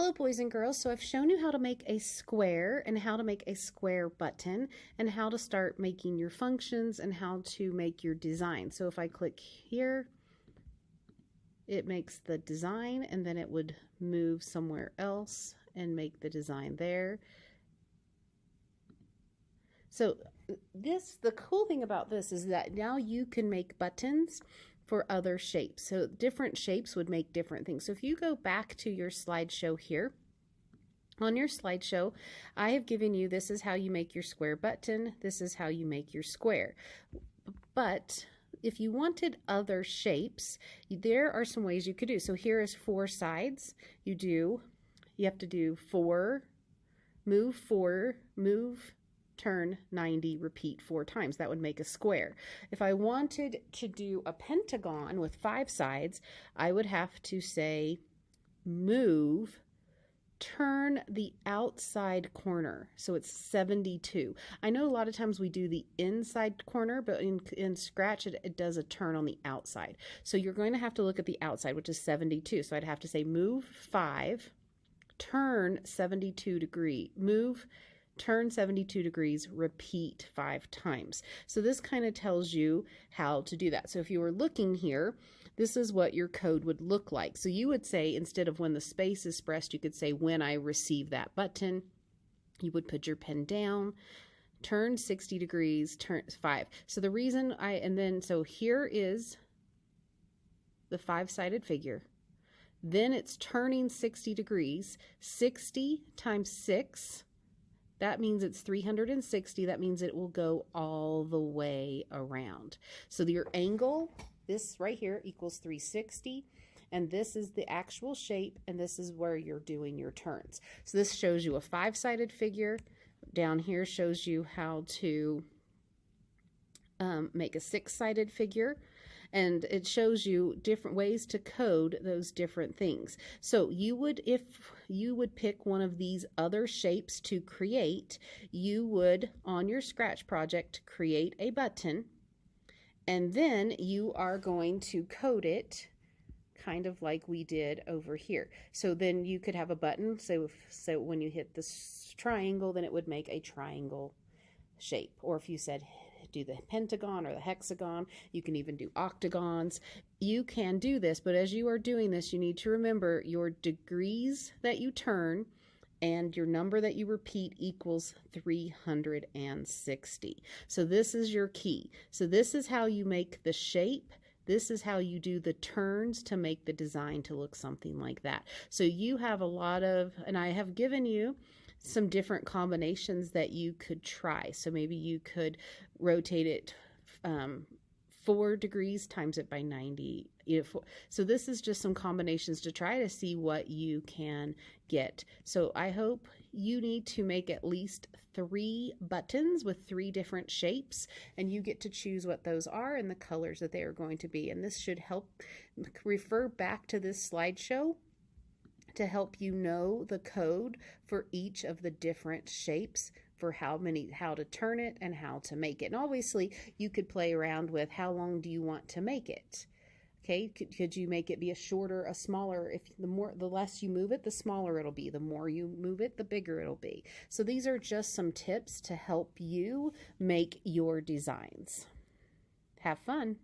Hello boys and girls, so I've shown you how to make a square and how to make a square button and how to start making your functions and how to make your design. So if I click here, it makes the design and then it would move somewhere else and make the design there. So the cool thing about this is that now you can make buttons for other shapes. So different shapes would make different things. So if you go back to your slideshow here, on your slideshow, I have given you, this is how you make your square button, this is how you make your square. But if you wanted other shapes, there are some ways you could do. So here is 4 sides. You have to do 4, move, turn 90, repeat 4 times. That would make a square. If I wanted to do a pentagon with 5 sides, I would have to say move, turn the outside corner. So it's 72. I know a lot of times we do the inside corner, but in Scratch it does a turn on the outside. So you're going to have to look at the outside, which is 72. So I'd have to say move 5, turn 72 degrees, move, turn 72 degrees, repeat 5 times. So this kind of tells you how to do that. So if you were looking here, this is what your code would look like. So you would say, instead of when the space is pressed, you could say when I receive that button. You would put your pen down, turn 60 degrees, turn 5. So the reason so here is the 5-sided figure. Then it's turning 60 degrees, 60 times 6. That means it's 360. That means it will go all the way around. So your angle, this right here, equals 360. And this is the actual shape, and this is where you're doing your turns. So this shows you a 5-sided figure. Down here shows you how to make a 6-sided figure. And it shows you different ways to code those different things. So if you would pick one of these other shapes to create, you would, on your Scratch project, create a button, and then you are going to code it kind of like we did over here. So then you could have a button, so when you hit this triangle, then it would make a triangle shape. Or if you said do the pentagon or the hexagon, you can even do octagons. You can do this, but as you are doing this, you need to remember your degrees that you turn and your number that you repeat equals 360. So this is your key. So this is how you make the shape. This is how you do the turns to make the design to look something like that. So you have a lot of, and I have given you some different combinations that you could try. So maybe you could rotate it 4 degrees, times it by 90. So this is just some combinations to try to see what you can get. So I hope you need to make at least 3 buttons with 3 different shapes, and you get to choose what those are and the colors that they are going to be. And this should help. Refer back to this slideshow to help you know the code for each of the different shapes, for how to turn it and how to make it. And obviously you could play around with how long do you want to make it. Okay, could you make it be a shorter, a smaller? If the less you move it, the smaller it'll be. The more you move it, the bigger it'll be. So these are just some tips to help you make your designs. Have fun.